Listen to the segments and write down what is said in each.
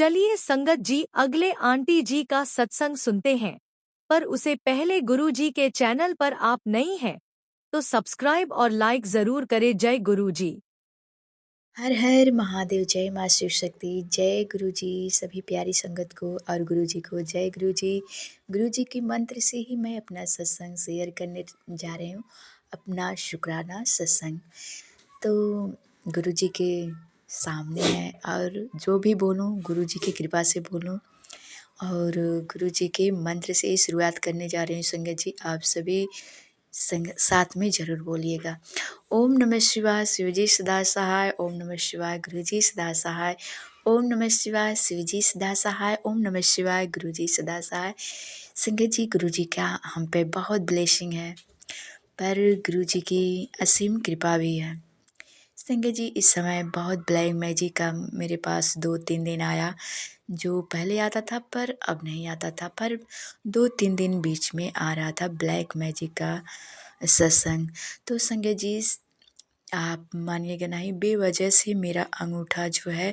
चलिए संगत जी अगले आंटी जी का सत्संग सुनते हैं। पर उसे पहले गुरु जी के चैनल पर आप नहीं हैं तो सब्सक्राइब और लाइक जरूर करें। जय गुरु जी। हर हर महादेव। जय माँ शिव शक्ति। जय गुरु जी सभी प्यारी संगत को और गुरु जी को जय गुरु जी। गुरु जी के मंत्र से ही मैं अपना सत्संग शेयर करने जा रही हूँ, अपना शुक्राना सत्संग। तो गुरु जी के सामने है और जो भी बोलूँ गुरु जी की कृपा से बोलूँ और गुरु जी के मंत्र से ही शुरुआत करने जा रही हूँ। संगत जी आप सभी साथ में ज़रूर बोलिएगा। ओम नमः शिवाय शिवजी सदा सहाय। ओम नमः शिवाय गुरुजी सदा सहाय। ओम नमः शिवाय शिवजी सदा सहाय। ओम नमः शिवाय गुरुजी सदा सहाय। संगत जी गुरु जी का हम पे बहुत ब्लेसिंग है, पर गुरु जी की असीम कृपा भी है। संगत जी इस समय बहुत ब्लैक मैजिक का मेरे पास 2-3 दिन आया, जो पहले आता था पर अब नहीं आता था, पर 2-3 दिन बीच में आ रहा था ब्लैक मैजिक का सत्संग। तो संगत जी आप मानिएगा नहीं, बेवजह से मेरा अंगूठा जो है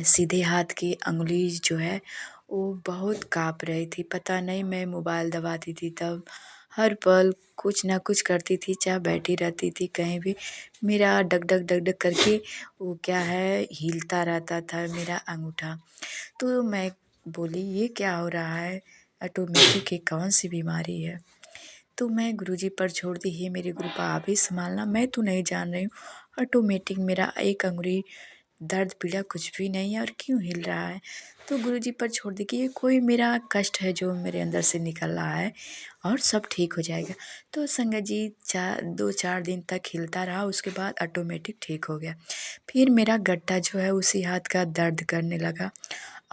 सीधे हाथ की अंगुली जो है वो बहुत काँप रही थी। पता नहीं, मैं मोबाइल दबाती थी तब हर पल कुछ ना कुछ करती थी, चाहे बैठी रहती थी कहीं भी, मेरा डग डग डग डग करके वो क्या है हिलता रहता था मेरा अंगूठा। तो मैं बोली ये क्या हो रहा है, ऑटोमेटिक की कौन सी बीमारी है। तो मैं गुरुजी पर छोड़ दी, हे मेरे गुरुपा आप ही संभालना, मैं तो नहीं जान रही हूँ। ऑटोमेटिक मेरा एक अंगुली दर्द पीड़ा कुछ भी नहीं है और क्यों हिल रहा है। तो गुरुजी पर छोड़ दी कि ये कोई मेरा कष्ट है जो मेरे अंदर से निकल रहा है और सब ठीक हो जाएगा। तो संगत जी 2-4 दिन तक हिलता रहा, उसके बाद ऑटोमेटिक ठीक हो गया। फिर मेरा गट्टा जो है उसी हाथ का दर्द करने लगा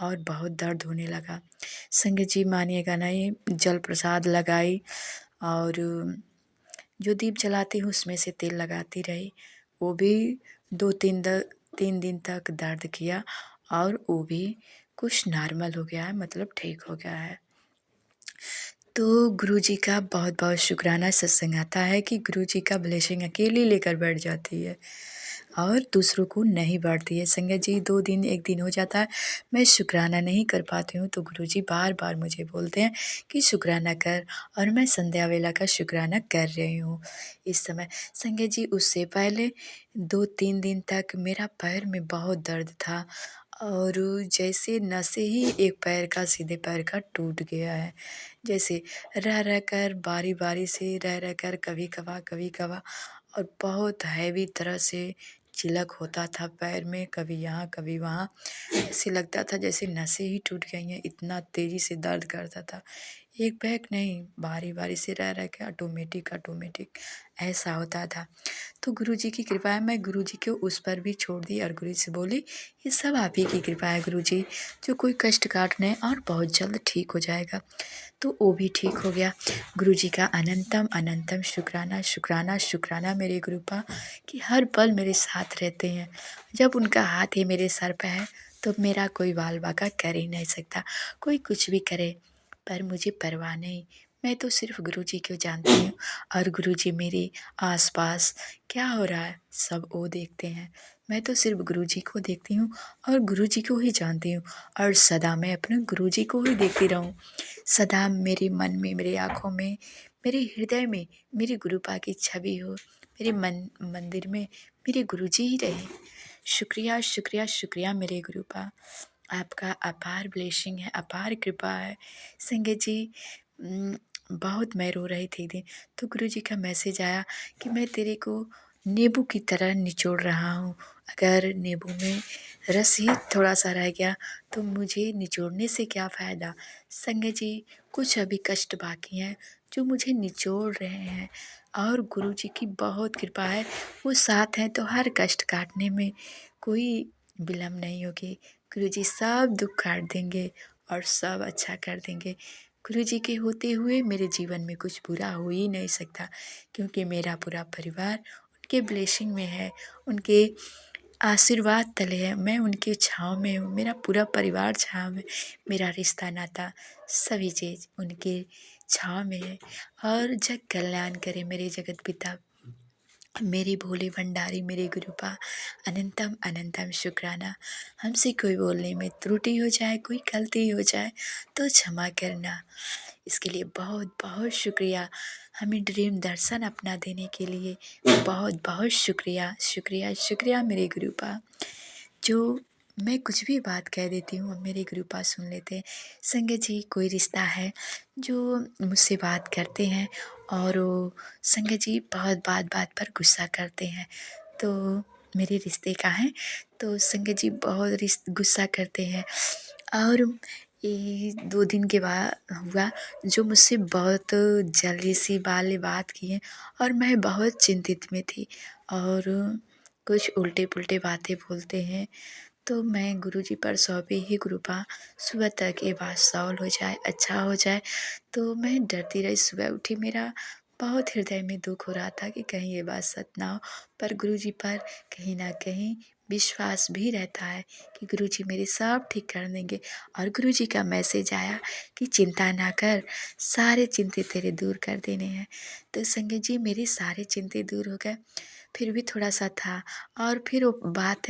और बहुत दर्द होने लगा। संगत जी मानिएगा नहीं, जल प्रसाद लगाई और जो दीप जलाती हूँ उसमें से तेल लगाती रही, वो भी 3 दिन तक दर्द किया और वो भी कुछ नॉर्मल हो गया है, मतलब ठीक हो गया है। तो गुरुजी का बहुत बहुत शुक्राना। सत्संग आता है कि गुरुजी का ब्लेसिंग अकेली लेकर बैठ जाती है और दूसरों को नहीं बाँटती है। संगत जी 2 दिन 1 दिन हो जाता है, मैं शुक्राना नहीं कर पाती हूँ, तो गुरुजी बार बार मुझे बोलते हैं कि शुक्राना कर, और मैं संध्या वेला का शुक्राना कर रही हूँ इस समय। संगत जी उससे पहले 2-3 दिन तक मेरा पैर में बहुत दर्द था और जैसे नसें ही एक पैर का सीधे पैर का टूट गया है। जैसे रह रह कर बारी बारी से रह रह कर कभी कभार और बहुत हैवी तरह से चिलक होता था पैर में, कभी यहाँ कभी वहाँ। ऐसे लगता था जैसे नसें ही टूट गई हैं, इतना तेज़ी से दर्द करता था। एक बैग नहीं, बारी बारी से रह रह के ऑटोमेटिक ऐसा होता था। तो गुरुजी की कृपा है, मैं गुरुजी को उस पर भी छोड़ दी और गुरुजी से बोली ये सब आप ही की कृपा है गुरुजी, जो कोई कष्ट काटने और बहुत जल्द ठीक हो जाएगा। तो वो भी ठीक हो गया। गुरुजी का अनंतम अनंतम शुक्राना शुक्राना शुक्राना मेरे गुरुपा कि हर पल मेरे साथ रहते हैं। जब उनका हाथ ही मेरे सर पे है तो मेरा कोई बाल बाका कर ही नहीं सकता, कोई कुछ भी करे, पर मुझे परवाह नहीं। मैं तो सिर्फ गुरुजी को जानती हूँ और गुरुजी मेरे आसपास क्या हो रहा है सब वो देखते हैं। मैं तो सिर्फ गुरुजी को देखती हूँ और गुरुजी को ही जानती हूँ और सदा मैं अपने गुरुजी को ही देखती रहूँ। सदा मेरे मन में, मेरी आँखों में, मेरे हृदय में मेरे गुरुपा की छवि हो, मेरे मंदिर में मेरे गुरुजी ही रहे। शुक्रिया शुक्रिया शुक्रिया मेरे गुरुपा, आपका अपार ब्लेसिंग है, अपार कृपा है। संगत जी बहुत मैं रो रही थी दिन, तो गुरुजी का मैसेज आया कि मैं तेरे को नींबू की तरह निचोड़ रहा हूँ, अगर नींबू में रस ही थोड़ा सा रह गया तो मुझे निचोड़ने से क्या फ़ायदा। संगत जी कुछ अभी कष्ट बाकी हैं जो मुझे निचोड़ रहे हैं और गुरुजी की बहुत कृपा है, वो साथ हैं तो हर कष्ट काटने में कोई विलम्ब नहीं होगी। गुरुजी सब दुख काट देंगे और सब अच्छा कर देंगे। गुरुजी के होते हुए मेरे जीवन में कुछ बुरा हो ही नहीं सकता, क्योंकि मेरा पूरा परिवार उनके ब्लेसिंग में है, उनके आशीर्वाद तले है, मैं उनकी छाँव में हूँ, मेरा पूरा परिवार छाँव में, मेरा रिश्ता नाता सभी चीज़ उनके छाँव में है। और जग कल्याण करे मेरे जगत पिता मेरे भोले भंडारी मेरे गुरुपा अनंतम अनंतम शुक्राना। हमसे कोई बोलने में त्रुटि हो जाए, कोई गलती हो जाए तो क्षमा करना। इसके लिए बहुत बहुत शुक्रिया। हमें ड्रीम दर्शन अपना देने के लिए बहुत बहुत शुक्रिया शुक्रिया शुक्रिया मेरे गुरुपा। जो मैं कुछ भी बात कह देती हूँ, मेरे गुरुपा सुन लेते हैं। संगत जी, कोई रिश्ता है जो मुझसे बात करते हैं और वो संगत जी बहुत बात बात पर गुस्सा करते हैं, तो मेरे रिश्ते का है, तो संगत जी बहुत गुस्सा करते हैं। और ये 2 दिन के बाद हुआ, जो मुझसे बहुत जल्दी सी वाली बात किए और मैं बहुत चिंतित में थी और कुछ उल्टे पुल्टे बातें बोलते हैं। तो मैं गुरुजी पर सौंपी ही कृपा, सुबह तक ये बात सॉल्व हो जाए, अच्छा हो जाए। तो मैं डरती रही, सुबह उठी, मेरा बहुत हृदय में दुख हो रहा था कि कहीं ये बात सच ना हो। पर गुरुजी पर कहीं ना कहीं विश्वास भी रहता है कि गुरुजी मेरे सब ठीक कर देंगे। और गुरुजी का मैसेज आया कि चिंता ना कर, सारे चिंते तेरे दूर कर देने हैं। तो संगत जी, मेरे सारे चिंते दूर हो गए। फिर भी थोड़ा सा था और फिर वो बात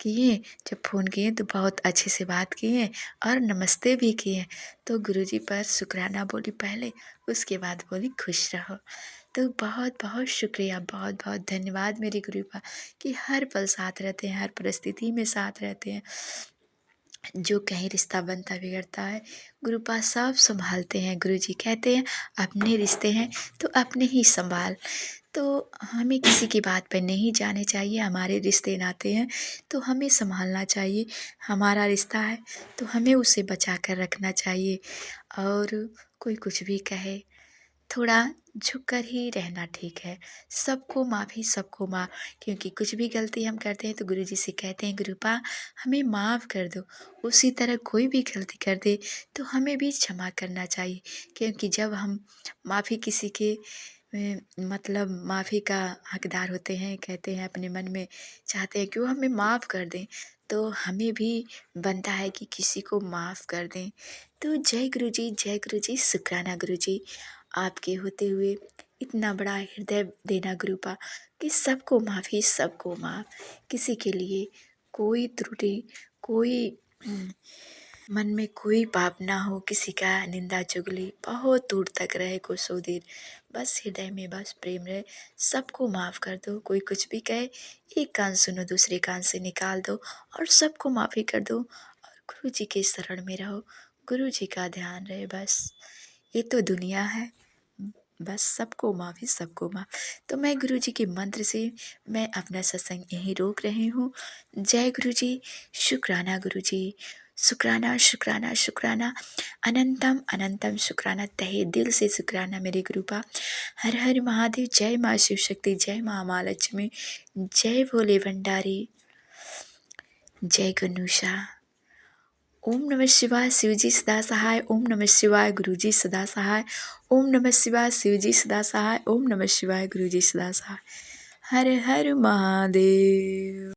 किए, जब फ़ोन किए तो बहुत अच्छे से बात किए और नमस्ते भी किए। तो गुरुजी पर शुक्राना बोली पहले, उसके बाद बोली खुश रहो। तो बहुत बहुत शुक्रिया, बहुत बहुत धन्यवाद मेरे गुरुपा कि हर पल साथ रहते हैं, हर परिस्थिति में साथ रहते हैं। जो कहीं रिश्ता बनता बिगड़ता है, गुरुपा सब संभालते हैं। गुरुजी कहते हैं अपने रिश्ते हैं तो अपने ही संभाल। तो हमें किसी की बात पे नहीं जाने चाहिए। हमारे रिश्ते नाते हैं तो हमें संभालना चाहिए। हमारा रिश्ता है तो हमें उसे बचा कर रखना चाहिए। और कोई कुछ भी कहे, थोड़ा झुक कर ही रहना ठीक है। सबको माफ़ी, सबको माफ़, क्योंकि कुछ भी गलती हम करते हैं तो गुरुजी से कहते हैं गुरुपा हमें माफ़ कर दो। उसी तरह कोई भी गलती कर दे तो हमें भी क्षमा करना चाहिए, क्योंकि जब हम माफ़ी किसी के मतलब माफ़ी का हकदार होते हैं, कहते हैं अपने मन में चाहते हैं कि वो हमें माफ़ कर दें, तो हमें भी बनता है कि किसी को माफ़ कर दें। तो जय गुरु जी, शुक्राना गुरु जी, आपके होते हुए इतना बड़ा हृदय देना गुरुपा कि सबको माफ़ी, सबको माफ़। किसी के लिए कोई त्रुटि, कोई मन में कोई पाप ना हो, किसी का निंदा चुगली बहुत दूर तक रहे, कोसों दूर। बस हृदय में बस प्रेम रहे, सबको माफ़ कर दो। कोई कुछ भी कहे, एक कान सुनो, दूसरे कान से निकाल दो और सबको माफ़ी कर दो और गुरु जी के शरण में रहो, गुरु जी का ध्यान रहे बस। ये तो दुनिया है, बस सबको माफ़ी, सबको माफ़। तो मैं गुरु जी के मंत्र से मैं अपना सत्संग यहीं रोक रही हूँ। जय गुरु जी, शुक्राना गुरु जी, शुक्राना शुक्राना शुक्राना, अनंतम अनंतम शुक्राना, तहे दिल से शुक्राना मेरे गुरुपा। हर हर महादेव, जय माँ शिव शक्ति, जय माँ महालक्ष्मी, जय भोले भंडारी, जय गनुषा। ओम नमः शिवाय, शिवजी सदा सहाय। ओम नमः शिवाय, गुरुजी सदा सहाय। ओम नमः शिवाय, शिवजी सदा सहाय। ओम नमः शिवाय, गुरुजी सदा सहाय। हर हर महादेव।